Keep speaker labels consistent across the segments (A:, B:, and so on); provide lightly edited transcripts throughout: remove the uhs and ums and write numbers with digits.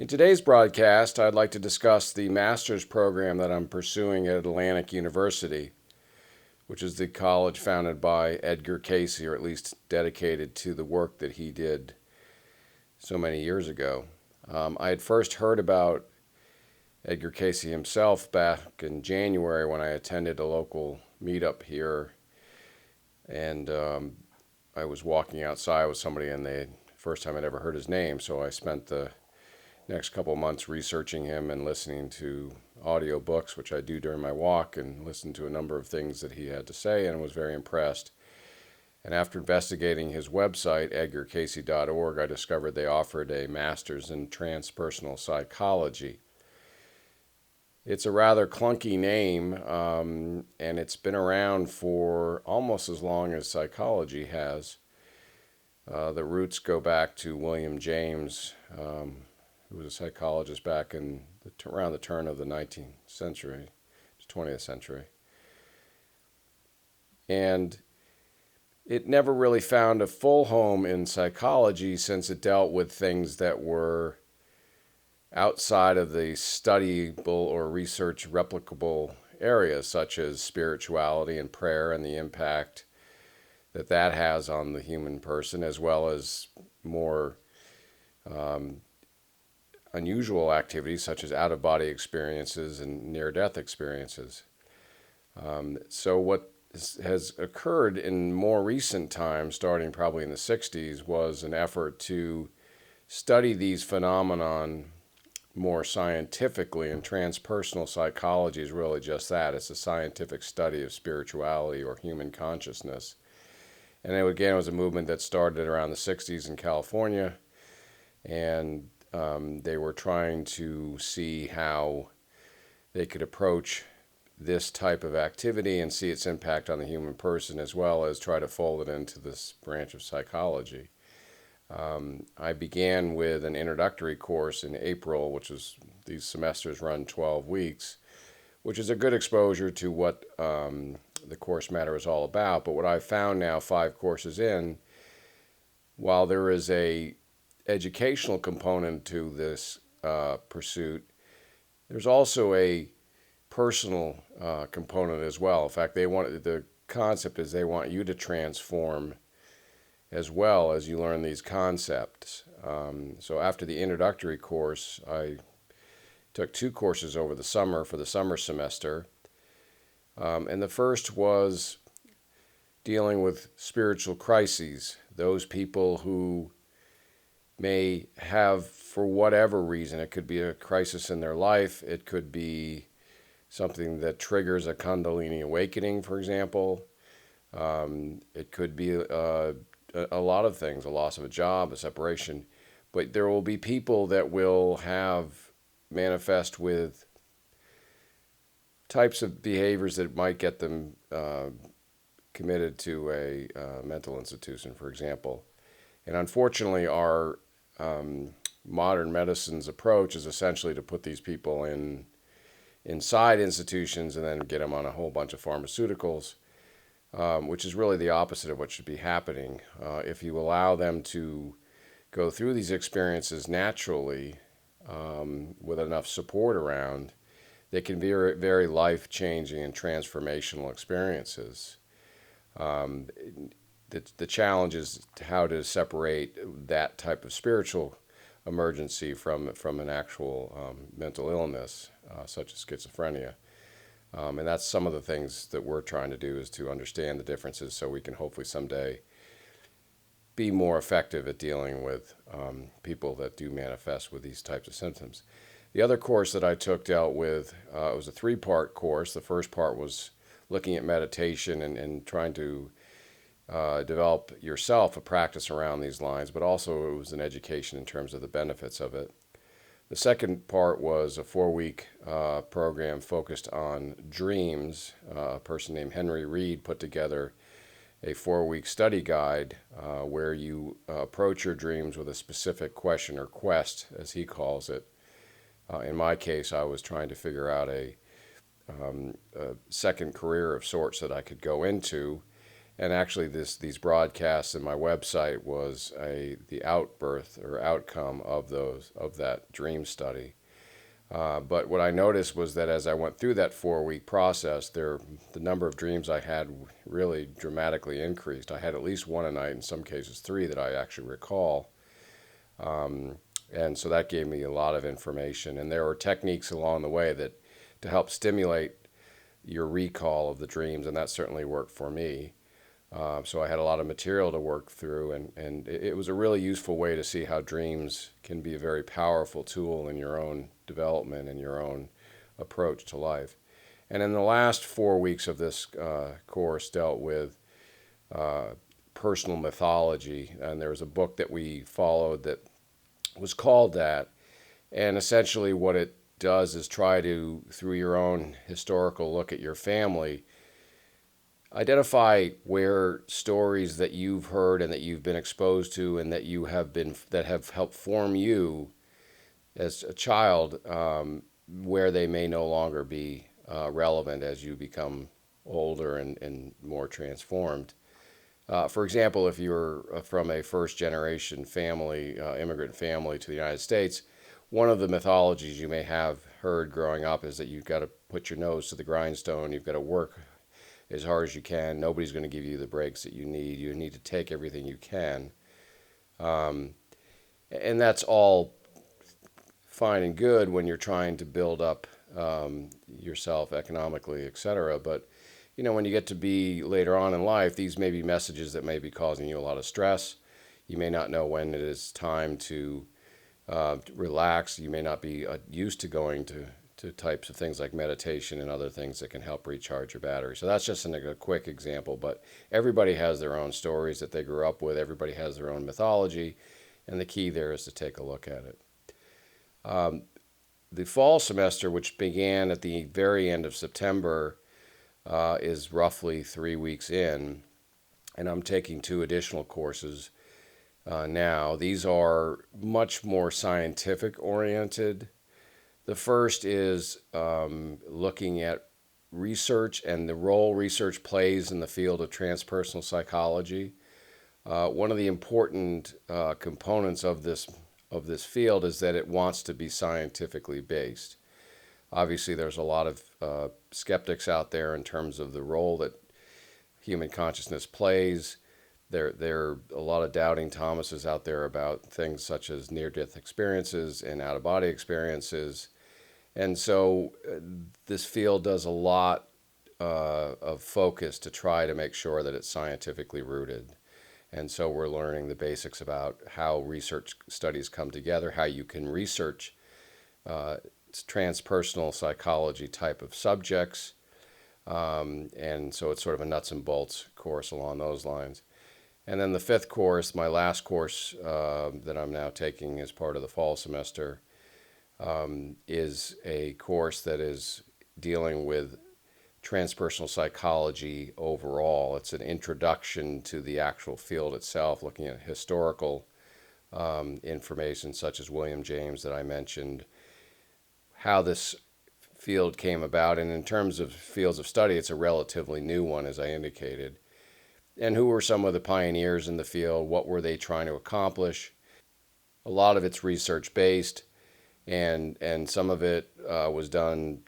A: In today's broadcast, I'd like to discuss the master's program that I'm pursuing at Atlantic University, which is the college founded by Edgar Cayce, or at least dedicated to the work that he did so many years ago. I had first heard about Edgar Cayce himself back in January when I attended a local meetup here, and I was walking outside with somebody, and first time I'd ever heard his name, so I spent the next couple of months researching him and listening to audio books, which I do during my walk, and listened to a number of things that he had to say, and was very impressed. And after investigating his website, edgarcayce.org, I discovered they offered a master's in Transpersonal Psychology. It's a rather clunky name, and it's been around for almost as long as psychology has. The roots go back to William James, who was a psychologist back in around the turn of the 19th century, 20th century. And it never really found a full home in psychology since it dealt with things that were outside of the studyable or research replicable areas, such as spirituality and prayer and the impact that has on the human person, as well as more unusual activities such as out-of-body experiences and near-death experiences. So what has occurred in more recent times, starting probably in the 60s, was an effort to study these phenomenon more scientifically, and transpersonal psychology is really just that. It's a scientific study of spirituality or human consciousness. And it was a movement that started around the 60s in California, and they were trying to see how they could approach this type of activity and see its impact on the human person, as well as try to fold it into this branch of psychology. I began with an introductory course in April, these semesters run 12 weeks, which is a good exposure to what the course matter is all about. But what I've found now, 5 courses in, while there is a educational component to this pursuit, there's also a personal component as well. In fact, the concept is they want you to transform as well as you learn these concepts. So after the introductory course, I took 2 courses over the summer for the summer semester. And the first was dealing with spiritual crises, those people who may have, for whatever reason, it could be a crisis in their life, it could be something that triggers a Kundalini awakening, for example. It could be a lot of things, a loss of a job, a separation. But there will be people that will manifest with types of behaviors that might get them committed to a mental institution, for example. And unfortunately, our modern medicine's approach is essentially to put these people inside institutions and then get them on a whole bunch of pharmaceuticals, which is really the opposite of what should be happening. If you allow them to go through these experiences naturally, with enough support around, they can be very, very life-changing and transformational experiences. The challenge is how to separate that type of spiritual emergency from an actual mental illness, such as schizophrenia. And that's some of the things that we're trying to do, is to understand the differences so we can hopefully someday be more effective at dealing with people that do manifest with these types of symptoms. The other course that I took dealt with, it was a 3-part course. The first part was looking at meditation and trying to develop yourself a practice around these lines, but also it was an education in terms of the benefits of it. The second part was a 4-week program focused on dreams. A person named Henry Reed put together a 4-week study guide where you approach your dreams with a specific question or quest, as he calls it. In my case, I was trying to figure out a second career of sorts that I could go into, And actually, these broadcasts in my website was the outbirth or outcome of that dream study. But what I noticed was that as I went through that 4 week process, the number of dreams I had really dramatically increased. I had at least one a night, in some cases three, that I actually recall. And so that gave me a lot of information. And there were techniques along the way that to help stimulate your recall of the dreams, and that certainly worked for me. So I had a lot of material to work through, and it was a really useful way to see how dreams can be a very powerful tool in your own development and your own approach to life. And in the last 4 weeks of this course dealt with personal mythology, and there was a book that we followed that was called that. And essentially what it does is try to, through your own historical look at your family, identify where stories that you've heard and that you've been exposed to and that have helped form you as a child, where they may no longer be relevant as you become older and more transformed. For example, if you're from a first generation family, immigrant family to the United States, one of the mythologies you may have heard growing up is that you've got to put your nose to the grindstone, you've got to work as hard as you can, nobody's going to give you the breaks that you need to take everything you can. And that's all fine and good when you're trying to build up yourself economically, etc. But when you get to be later on in life, these may be messages that may be causing you a lot of stress. You may not know when it is time to relax. You may not be used to going to types of things like meditation and other things that can help recharge your battery. So that's just a quick example, but everybody has their own stories that they grew up with. Everybody has their own mythology, and the key there is to take a look at it. The fall semester, which began at the very end of September, is roughly 3 weeks in, and I'm taking 2 additional courses now. These are much more scientific oriented. The first is looking at research and the role research plays in the field of transpersonal psychology. One of the important components of this field is that it wants to be scientifically based. Obviously, there's a lot of skeptics out there in terms of the role that human consciousness plays. There are a lot of doubting Thomases out there about things such as near-death experiences and out-of-body experiences. And so this field does a lot of focus to try to make sure that it's scientifically rooted. And so we're learning the basics about how research studies come together, how you can research transpersonal psychology type of subjects. And so it's sort of a nuts and bolts course along those lines. And then the 5th course, my last course that I'm now taking as part of the fall semester, is a course that is dealing with transpersonal psychology overall. It's an introduction to the actual field itself, looking at historical information such as William James that I mentioned, how this field came about. And in terms of fields of study, it's a relatively new one, as I indicated. And who were some of the pioneers in the field? What were they trying to accomplish? A lot of it's research-based, and some of it was done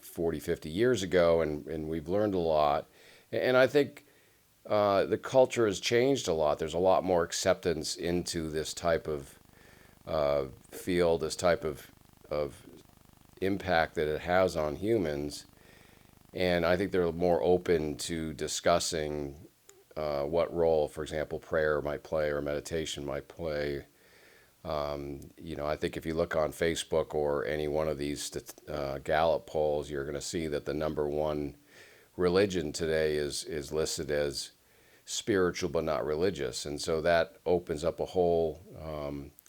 A: 40, 50 years ago, and we've learned a lot. And I think the culture has changed a lot. There's a lot more acceptance into this type of field, this type of impact that it has on humans. And I think they're more open to discussing what role, for example, prayer might play or meditation might play. I think if you look on Facebook or any one of these Gallup polls, you're going to see that the number one religion today is listed as spiritual but not religious. And so that opens up a whole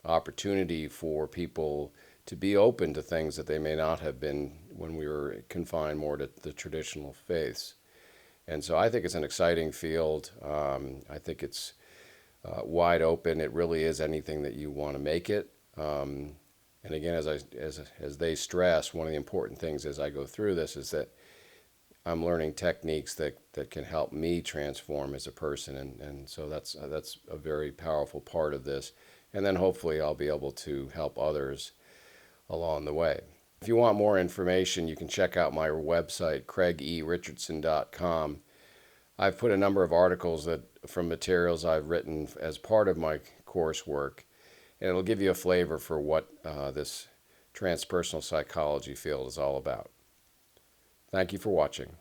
A: opportunity for people to be open to things that they may not have been when we were confined more to the traditional faiths. And so I think it's an exciting field. I think it's wide open. It really is anything that you want to make it. And again, as they stress, one of the important things as I go through this is that I'm learning techniques that can help me transform as a person. And so that's a very powerful part of this. And then hopefully I'll be able to help others along the way. If you want more information, you can check out my website, craigericardson.com. I've put a number of articles from materials I've written as part of my coursework, and it'll give you a flavor for what this transpersonal psychology field is all about. Thank you for watching.